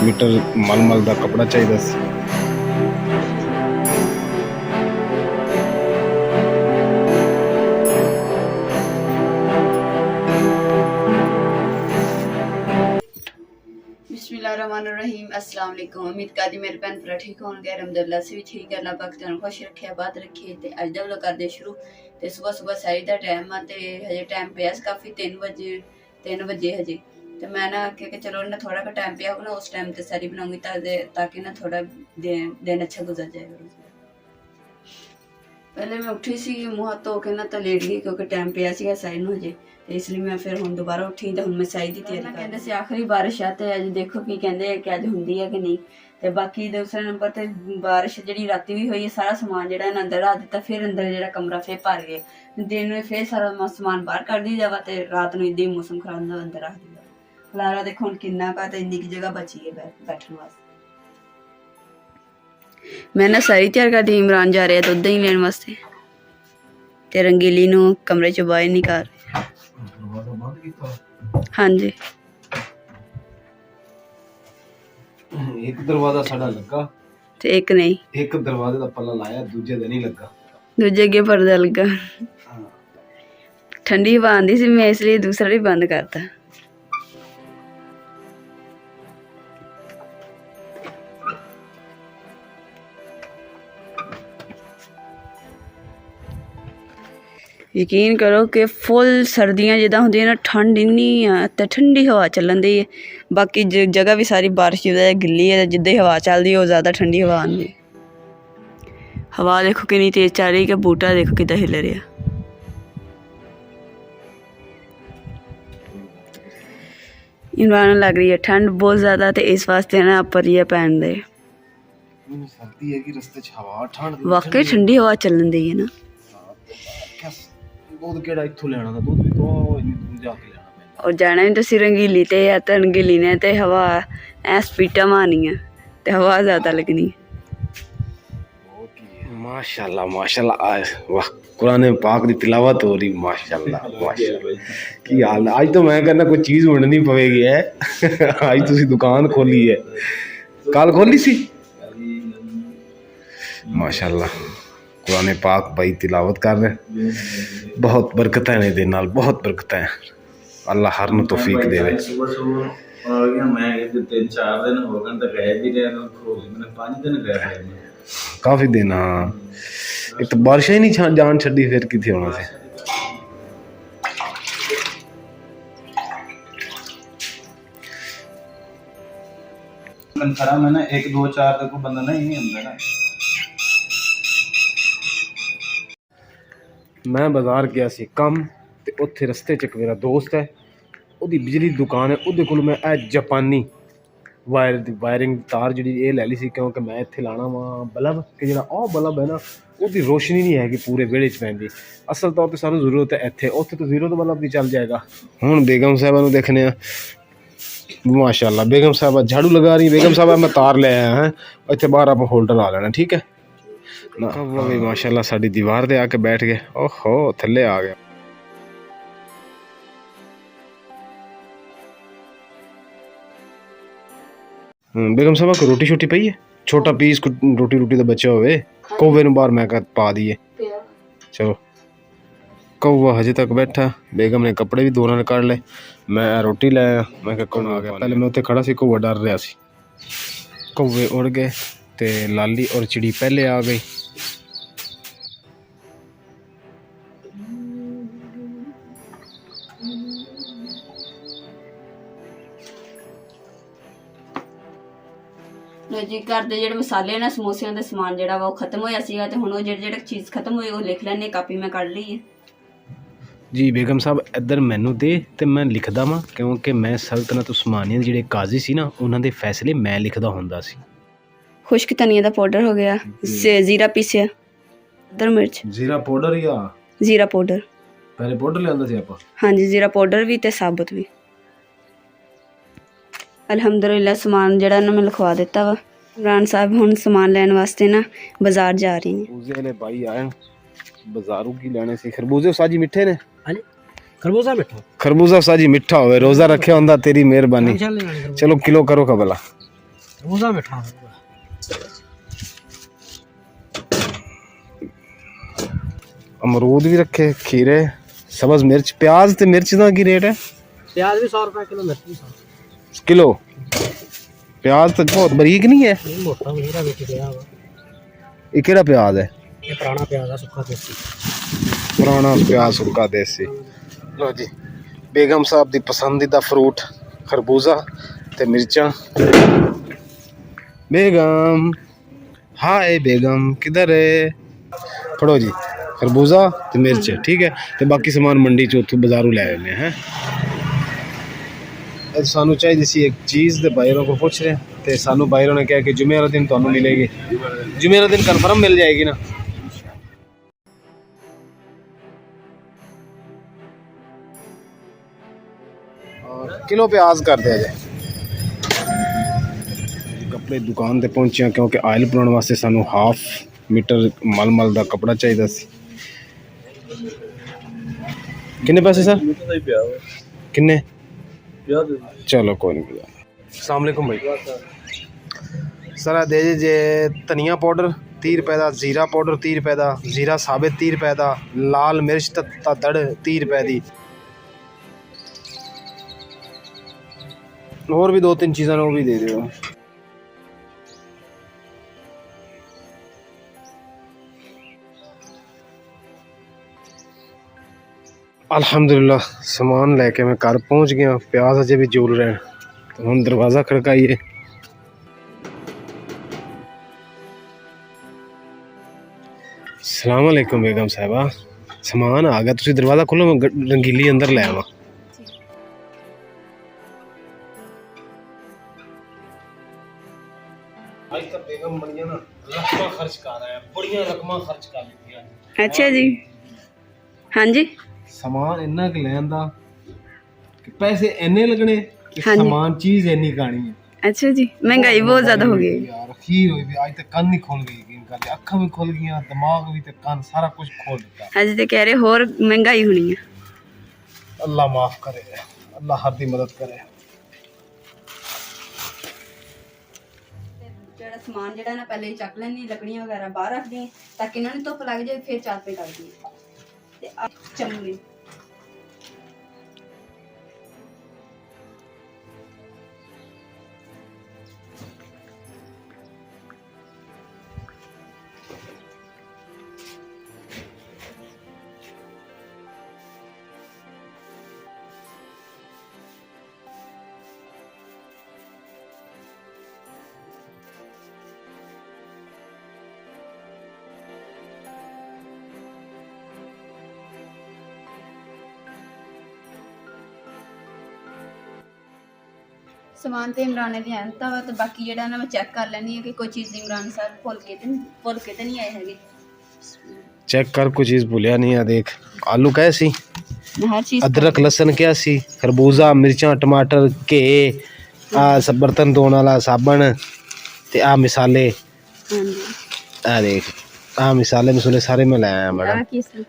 Metre मलमल का कपड़ा चाहिए सी। बिस्मिल्लाहिर्रहमानिर्रहीम। अस्सलाम वालेकुम। उम्मीद करदी मेरे भैन भरा ठीक होणगे। अलहमदुलिल्लाह से भी ठीक है। अल्लाह पाक तुहानू खुश रखे, आबाद रखे। ते अज दा व्लॉग करदे शुरू। ते सुबह सुबह सैरी दा टाइम आ ते हजे टाइम पिया काफ़ी 3 बजे हजे। ते मैं ना आखेआ कि चलो ना थोड़ा का टाइम पिया ना उस टाइम ते सैरी बनाऊंगी ताकि ना थोड़ा दिन अच्छा गुजर जाएगा। पहले मैं उठी सी मूँह हाथ धो के ना तो लेट गई क्योंकि टाइम पिया सीगा सैरी नूं हजे। ਤੇ ਇਸ ਲਈ ਮੈਂ ਫਿਰ ਹੁਣ ਦੁਬਾਰਾ ਉੱਠੀ ਤੇ ਹੁਣ ਮੈਂ ਸੈਰੀ ਦੀ ਤਿਆਰੀ ਕਰ। ਕਹਿੰਦੇ ਸੀ ਆਖਰੀ ਬਾਰਿਸ਼ ਆ ਤੇ ਅੱਜ ਦੇਖੋ ਕੀ ਕਹਿੰਦੇ ਆ ਕਿ ਅੱਜ ਹੁੰਦੀ ਹੈ ਕਿ ਨਹੀਂ। ਤੇ ਬਾਕੀ ਦੂਸਰੇ ਨੰਬਰ ਤੇ ਬਾਰਿਸ਼ ਜਿਹੜੀ ਰਾਤੀ ਵੀ ਹੋਈ ਹੈ ਸਾਰਾ ਸਮਾਨ ਜਿਹੜਾ ਇਹਨਾਂ ਅੰਦਰ ਰੱਖ ਦਿੱਤਾ। ਫਿਰ ਅੰਦਰ ਜਿਹੜਾ ਕਮਰਾ ਫਿਰ ਭਰ ਗਏ। ਦਿਨ ਨੂੰ ਫਿਰ ਸਾਰਾ ਸਮਾਨ ਬਾਹਰ ਕੱਢ ਦੀ ਜਾਵਾ ਤੇ ਰਾਤ ਨੂੰ ਇਦਾਂ ਹੀ ਮੌਸਮ ਖਰਾਬ ਹੁੰਦਾ ਅੰਦਰ ਰੱਖ ਦਿੰਦਾ। ਖਲਾਰਾ ਦੇਖੋ ਹੁਣ ਕਿੰਨਾ ਕਾ ਤੇ ਇੰਨੀ ਕੀ ਜਗ੍ਹਾ ਬਚੀ ਹੈ ਬੈਠਣ ਵਾਸਤੇ। ਮੈਂ ਨਾ ਸਾਰੀ ਤਿਆਰ ਕਰਦੀ। ਇਮਰਾਨ ਜਾ ਰਿਹਾ ਦੁੱਧ ਹੀ ਲੈਣ ਵਾਸਤੇ ਤੇ ਰੰਗੀਲੀ ਨੂੰ ਕਮਰੇ ਚੋਂ ਬਾਹਰ ਨਹੀਂ ਕਰ हाँ जी। एक दरवाजा साडा लगा ते एक नहीं, एक दरवाजे दा पल्ला लाया दूजे दे नहीं लगा। दूजे अगे पर्दा लगा। ठंडी हवा आंदी सी मैं इसलिए दूसरा भी बंद करता। यकीन करो कि फुल सर्दियां जिदा होंदियां ना ठंड इन्नी ते ठंडी हवा चलन दी है। बाकी जगह भी सारी बारिश की वजह गिल्ली है। जिद्दां हवा चलदी है ज़्यादा ठंडी हवा आंदी। हवा देखो कितनी तेज चल रही है। बूटा देखो कितना हिल रहा। इमरान लग रही है ठंड बहुत ज़्यादा तो इस वास्ते ना पर ये पहन दे। सर्दी है कि रस्ते च हवा ठंड वाकई ठंडी हवा चलन दी है ना। दूध केड़ा इत्थों लेना था, दूध भी तो इन्नी दूर जाके लेना पैंदा। और जाना भी तुसीं रंगीली ते या ते रंगीली ने ते हवा ऐ स्पीटां मारनियां ते हवा ज़्यादा लगनी। माशाल्लाह माशाल्लाह, वाह कुरान पाक दी तिलावत हो रही। माशाल्लाह माशाल्लाह की हाल। आज तो मैं कहना कोई चीज़ वंडनी पवेगी है। आज तुसी दुकान खोली है, कल खोली सी। माशाल्लाह कुरान पाक भाई तिलावत कर रहे। बहुत बरकत है इहदे नाल, बहुत बरकत है। अल्लाह हर नूं तौफीक देवे। काफ़ी दिन हाँ, एक तो बारिश ही नहीं जान छड़ी फिर किथे होना से। खरा मैं ना 1 2 4 तक को बंदा नहीं ਹੁੰਦਾ ना। मैं बाजार गया सी कम ते उत्थे रस्ते च एक मेरा दोस्त है, ਉਹਦੀ बिजली दी दुकान है। ਉਹਦੇ ਕੋਲ मैं ਇਹ जापानी वायरिंग तार जी ये लै ली सी क्योंकि मैं इत्थे लाना वा बल्ब कि जो बल्ब है ना उसकी रोशनी नहीं है कि पूरे वेड़े च पैंदी। असल तौर पर सानू जरूरत है इत्थे, उत्थे तो जीरो तो बल्ब भी चल जाएगा। हुण बेगम साहबा नूं देखने माशाल्लाह बेगम साहबा झाड़ू लगा रही। बेगम साहबा मैं तार ले आया हैं, इत्थे बाहर आप होल्डर ला लेना ठीक है ना। वो भी माशाल्लाह साडी दीवार ते आके बैठ गए। ओहो थल्ले आ गया। बेगम साहबा को रोटी शोटी पई है, छोटा पीस रोटी रोटी तो बचा होवे कौवे नूं बाहर मैं पा दिए। चलो कौवा हजे तक बैठा। बेगम ने कपड़े भी दोनों ने काट ले। मैं रोटी लाया। मैं कौन आ गया। पहले मैं उत्थे खड़ा सी, कौवा डर रहा सी। कौवे उड़ गए ते लाली और चिड़ी पहले आ गई। जी घर के ਜਿਹੜੇ ਮਸਾਲੇ ਨਾ ਸਮੋਸਿਆਂ ਦਾ ਸਮਾਨ ਜਿਹੜਾ ਵਾ ਉਹ ਖਤਮ ਹੋਇਆ ਸੀਗਾ ਤੇ ਹੁਣ ਉਹ ਜਿਹੜੀ ਚੀਜ਼ ਖਤਮ ਹੋਈ ਉਹ ਲਿਖ ਲੈਣੇ ਕਾਪੀ ਮੈਂ ਕੱਢ ਲਈ ਹੈ। जी बेगम साहब इधर मैनू दे ते मैं लिखदा वां क्योंकि मैं सल्तनत उस्मानिया दे ਜਿਹੜੇ काजी सी ना उन्हां दे फैसले मैं लिखदा हुंदा सी। खुश्क धनिया ਦਾ ਪਾਊਡਰ ਹੋ ਗਿਆ, ਜ਼ੀਰਾ ਪੀਸਿਆ, ਅਦਰ ਮਿਰਚ, जीरा पाउडर या ਜ਼ੀਰਾ ਪਾਊਡਰ पहले पाउडर लियांदा सी आपां। ਹਾਂਜੀ ਜ਼ੀਰਾ ਪਾਊਡਰ ਵੀ ਤੇ ਸਾਬਤ ਵੀ। ਅਲਹਮਦੁਲਿਲਾ ਸਮਾਨ ਜਿਹੜਾ ਨਾ ਮੈਂ ਲਿਖਵਾ ਦਿੱਤਾ ਵਾ। इमरान साहब हुण समान लैन वास्ते ना बाजार जा रही हैं। खरबूजे वाले भाई आए बाजारों की लेने से। खरबूजे साजी मिठे ने। हाँ जी खरबूजा मिठा, खरबूजा साजी मिठा होवे रोजा रखे होंदा तेरी मेहरबानी। चलो किलो करो का भला। खरबूजा मीठा होगा। अमरूद भी रखे, खीरे, सब्ज मिर्च, प्याज ते मिर्च का की रेट है? प्याज भी 100 रुपए किलो, मिर्च भी 100। किलो प्याज तो बहुत बारीक नहीं है। नहीं, मोटा मेरा बेच गया होगा। ये केड़ा प्याज है? ये पुराना प्याज है, सुखा देसी। पुराना प्याज सुक्का देसी। लो जी, बेगम साहब दी पसंदीदा फ्रूट खरबूजा ते मिर्चा। बेगम, हाय बेगम, किधर है? फड़ो जी खरबूजा ते मिर्च, ठीक है। ते बाकी सामान मंडी चो उथों बाजारों ले आने हैं। सानू चाहिए सी एक चीज़, ते बाहरों को पूछ रहे हैं, ते सानू बाहरों ने कहा कि जुमे वाले दिन तुहानू मिलेगी। जुमे वाले दिन कन्फर्म मिल जाएगी ना? किलो प्याज कर दिया जाए। कपड़े दुकान ते पहुंचे क्योंकि आयल बनाने वास्ते सानू हाफ मीटर मल का कपड़ा चाहिए सी। किन्ने पैसे सर? किन्ने? चलो कोई नहीं। अस्सलाम वालेकुम भाई। सर दे जे धनिया पाउडर 30 रुपए का, जीरा पाउडर 30 रुपए का, जीरा साबित 30 रुपए का, लाल मिर्च तड़ 30 रुपए की, और भी 2-3 चीज़ें वो भी दे दो। अल्हम्दुलिल्लाह सामान लेके मैं घर पहुंच गया। प्याज अजे भी जुल रहे हैं, तो हम दरवाज़ा खड़काइए। अस्सलाम वालेकुम बेगम साहिबा, सामान आ गया, तुसी दरवाज़ा खोलो, मैं रंगीली अंदर ले आवा। आज तक बेगम बनिया ना रकमा खर्च कर रहा है, बड़िया रकमा खर्च कर ली। अच्छा जी, हाँ जी। समान इन्ना क लैन दा कि पैसे इन्ने लगने कि हाँ जी। समान चीज इन्नी खानी है। अच्छा जी, महंगाई बहुत ज्यादा हो गई यार। खीर हुई भी आज तक, कान नहीं खोल गई यकीन कर, अखा भी खोल गई, दिमाग भी ते कान सारा कुछ खोल दिता। अज तो कह रहे होर महंगाई होनी है। अल्लाह माफ करे, अल्लाह हर दी मदद करे। ਜਿਹੜਾ ਸਮਾਨ ਜਿਹੜਾ ਨਾ ਪਹਿਲੇ ਹੀ ਚੱਕ ਲੈਣੀ, ਲੱਕੜੀਆਂ ਵਗੈਰਾ ਬਾਹਰ ਰੱਖ ਦੀਆਂ ਤਾਂ ਕਿ ਇਹਨਾਂ ਨੂੰ ਧੁੱਪ ਲੱਗ ਜਾਏ, ਫਿਰ ਚਾਰ ਪੇ ਕਰਦੀ ਤੇ ਚਮੜੀ। ਸਮਾਨ ਤੇ ਇਮਰਾਨ ਨੇ ਆਂਦਾ ਵਾ, ਤੇ ਬਾਕੀ ਜਿਹੜਾ ਨਾ ਮੈਂ ਚੈੱਕ ਕਰ ਲੈਣੀ ਹੈ ਕਿ ਕੋਈ ਚੀਜ਼ ਇਮਰਾਨ ਸਾਹਿਬ ਭੁੱਲ ਕੇ ਤੇ ਨਹੀਂ ਆਏ ਹੈਗੇ। चेक कर, कोई चीज भूलिया नहीं है। देख आलू कैसी, हर चीज, अदरक लसन क्या सी, खरबूजा, मिर्चा, टमाटर, घे, आ सब बर्तन धोने वाला साबन ते आ मिसाले। हाँ जी, आ देख आ मिसाले मसूले सारे मैं ले आया मैडम। ਆ ਕੀ ਸੀ?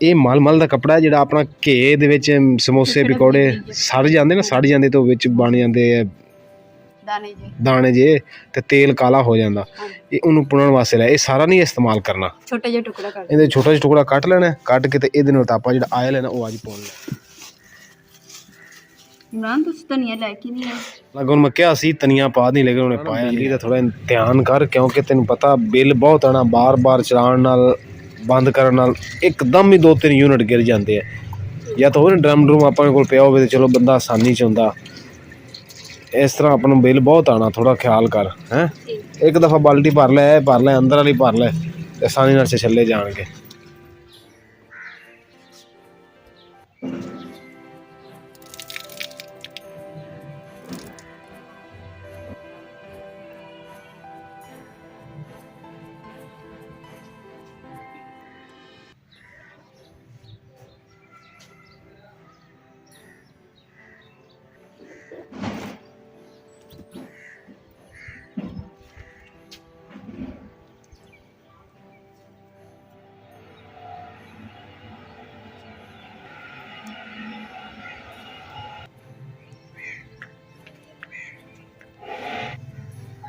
ਇਹ ਮਲ ਦਾ ਕੱਪੜਾ ਹੈ ਜਿਹੜਾ ਆਪਣਾ ਘੇ ਦੇ ਵਿੱਚ ਸਮੋਸੇ ਪਕੌੜੇ ਸੜ ਜਾਂਦੇ ਨਾ, ਸੜ ਜਾਂਦੇ ਤੇ ਉਹ ਵਿੱਚ ਬਣ ਜਾਂਦੇ ਆ ਦਾਣੇ ਜੇ, ਤੇ ਤੇਲ ਕਾਲਾ ਹੋ ਜਾਂਦਾ। ਇਹ ਉਹਨੂੰ ਪੁਣਨ ਵਾਸਤੇ ਲੈ, ਇਹ ਸਾਰਾ ਨਹੀਂ ਇਸਤੇਮਾਲ ਕਰਨਾ। ਛੋਟਾ ਜਿਹਾ ਟੁਕੜਾ ਕੱਟ, ਇਹਦੇ ਛੋਟਾ ਜਿਹਾ ਟੁਕੜਾ ਕੱਟ ਲੈਣਾ, ਕੱਟ ਕੇ ਤੇ ਇਹਦੇ ਨਾਲ ਤਾਂ ਆਪਾਂ ਜਿਹੜਾ ਆਇਲ ਹੈ ਨਾ ਉਹ ਅੱਜ ਪਾਉਣ ਲੈ। ਇਮਰਾਨ ਤੁਸੀਂ ਧਨੀਆ ਲੈ ਕੇ ਨਹੀਂ ਆਏ? ਲੱਗ ਹੁਣ ਮੈਂ ਕਿਹਾ ਸੀ ਧਨੀਆ ਪਾ ਨਹੀਂ, ਲੇਕਿਨ ਉਹਨੇ ਪਾਇਆ ਨਹੀਂ। ਤਾਂ ਥੋੜਾ ਧਿਆਨ ਕਰ, ਕਿਉਂਕਿ ਤੈਨੂੰ ਪਤਾ ਬਿੱਲ ਬਹੁਤ ਆਣਾ, ਬਾਰ-ਬਾਰ ਚਲਾਉਣ ਨਾਲ, ਬੰਦ ਕਰਨ ਨਾਲ ਇੱਕਦਮ ਹੀ 2-3 ਯੂਨਿਟ ਗਿਰ ਜਾਂਦੇ ਆ। ਜਾਂ ਤਾਂ ਹੋਰ ਡਰਮ ਆਪਣੇ ਕੋਲ ਪਿਆ ਹੋਵੇ ਤੇ ਚਲੋ ਬੰਦਾ ਆਸਾਨੀ ਚ ਹੁੰਦਾ, ਇਸ ਤਰ੍ਹਾਂ ਆਪਾਂ ਨੂੰ ਬਿੱਲ ਬਹੁਤ ਆਣਾ, ਥੋੜਾ ਖਿਆਲ ਕਰ ਹੈ। ਇੱਕ ਦਫਾ ਬਾਲਟੀ ਭਰ ਲੈ, ਅੰਦਰ ਵਾਲੀ ਭਰ ਲੈ, ਆਸਾਨੀ ਨਾਲ ਛੱਲੇ ਜਾਣਗੇ।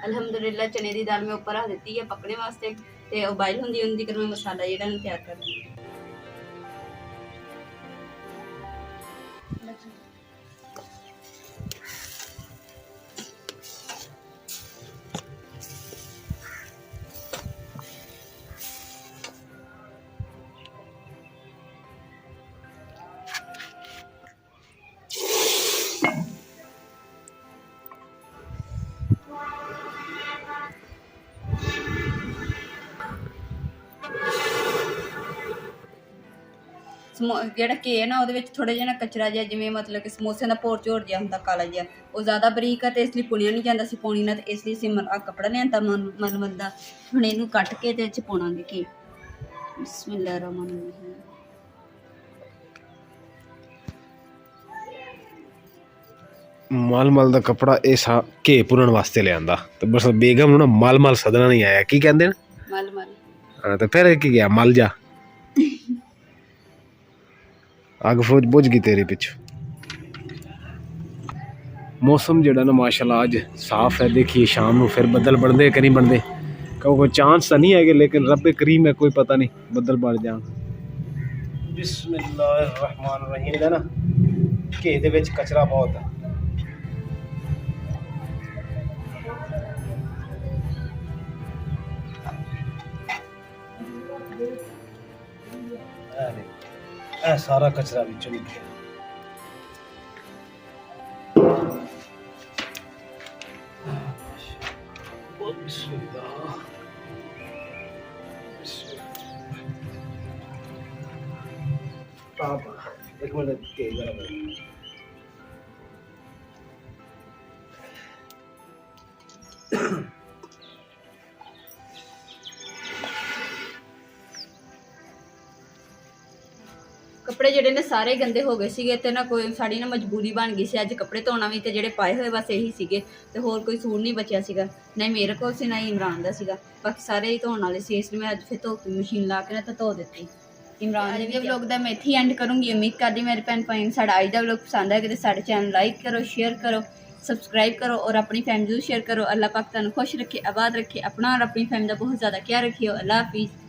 ਅਲਹਮਦੁਲਿਲਾ ਚਨੇ ਦੀ ਦਾਲ ਮੈਂ ਉੱਪਰ ਰੱਖ ਦਿੱਤੀ ਹੈ ਪੱਕਣੇ ਵਾਸਤੇ ਤੇ ਉਹ ਬਾਇਲ ਹੁੰਦੀ ਹੁੰਦੀ ਕਰ ਮੈਂ ਮਸਾਲਾ ਜਿਹੜਾ ਨੂੰ ਤਿਆਰ ਕਰ ਲੂੰਗੀ। ਜਿਹੜਾ ਘੇ ਹੈ ਨਾ ਉਹਦੇ ਵਿੱਚ ਥੋੜਾ ਜਿਹਾ ਨਾ ਕਚਰਾ ਜਿਹਾ ਜਿਵੇਂ ਮਤਲਬ ਕਿ ਸਮੋਸਿਆਂ ਦਾ ਭੋਰ ਝੋਰ ਜਿਹਾ ਹੁੰਦਾ ਕਾਲਾ ਜਿਹਾ ਉਹ ਜ਼ਿਆਦਾ ਬਰੀਕ ਆ ਤੇ ਇਸ ਲਈ ਪੁਣਿਆ ਨਹੀਂ ਜਾਂਦਾ ਸੀ ਪਾਉਣੀ ਨਾਲ ਤੇ ਇਸ ਲਈ ਅਸੀਂ ਕੱਪੜਾ ਲਿਆਂਦਾ ਮਲਮਲ ਦਾ। ਹੁਣ ਇਹਨੂੰ ਕੱਟ ਕੇ ਤੇ ਇਹ 'ਚ ਪਾਉਣਾਂਗੇ ਘੇ। ਬਿਸਮਿਲ੍ਲਾਹ ਰਹਿਮਾਨ ਰਹੀਮ। ਮਲ ਦਾ ਕੱਪੜਾ ਇਹ ਘੇ ਪੁਣਨ ਵਾਸਤੇ ਲਿਆਂਦਾ ਤੇ ਬਸ ਬੇਗਮ ਨੂੰ ਨਾ ਮਲ ਸਦਣਾ ਨਹੀਂ ਆਇਆ ਕੀ ਕਹਿੰਦੇ ਨੇ ਮਲ ਹਾਂ ਤੇ ਫਿਰ ਕੀ ਗਿਆ ਮਲ ਜਾ ਅੱਗ ਫੌਜ ਬੁਝ ਗਈ ਤੇਰੇ ਪਿੱਛੇ। मौसम जो ना माशाल्लाह आज साफ़ है। देखिए शाम को फिर बदल बनते कि नहीं बनते कोई चांस तो नहीं है लेकिन रब करीम है कोई पता नहीं बदल बन जान। बिस्मिल्लाहिर्रहमानिर्रहीम है ना घे दे विच कचरा बहुत है। सारा कचरा विचों निकलिया। एक मिनट ਕੱਪੜੇ ਜਿਹੜੇ ਨੇ ਸਾਰੇ ਗੰਦੇ ਹੋ ਗਏ ਸੀਗੇ ਤੇ ਨਾ ਕੋਈ ਸਾਡੀ ਨਾ ਮਜਬੂਰੀ ਬਣ ਗਈ ਸੀ ਅੱਜ ਕੱਪੜੇ ਧੋਣਾ ਵੀ ਤੇ ਜਿਹੜੇ ਪਾਏ ਹੋਏ ਬਸ ਇਹੀ ਸੀਗੇ ਤੇ ਹੋਰ ਕੋਈ ਸੂਟ ਨਹੀਂ ਬਚਿਆ ਸੀਗਾ ਨਾ ਮੇਰੇ ਕੋਲ ਸੀ ਨਾ ਇਮਰਾਨ ਦਾ ਸੀਗਾ ਬਾਕੀ ਸਾਰੇ ਹੀ ਧੋਣ ਵਾਲੇ ਸੀ ਇਸ ਲਈ ਮੈਂ ਅੱਜ ਫਿਰ ਧੋ ਕੇ ਮਸ਼ੀਨ ਲਾ ਕੇ ਨਾ ਤਾਂ ਧੋ ਦਿੱਤੀ। ਇਮਰਾਨ ਦੇ ਵੀ ਵਲੌਗ ਦਾ ਮੈਂ ਇੱਥੇ ਐਂਡ ਕਰੂੰਗੀ। ਉਮੀਦ ਕਰਦੀ ਮੇਰੇ ਭੈਣ ਭਾਈ ਨੂੰ ਸਾਡਾ ਅੱਜ ਦਾ ਵਲੌਗ ਪਸੰਦ ਆਇਆ ਕਿ ਸਾਡੇ ਚੈਨਲ ਲਾਈਕ ਕਰੋ शेयर करो सब्सक्राइब करो और अपनी फैमिली को शेयर करो। अल्लाह पाक तुहानू खुश रखे आबाद रखे अपना और अपनी फैमिली का बहुत ज़्यादा ख्याल रखियो। अल्लाह हाफिज़।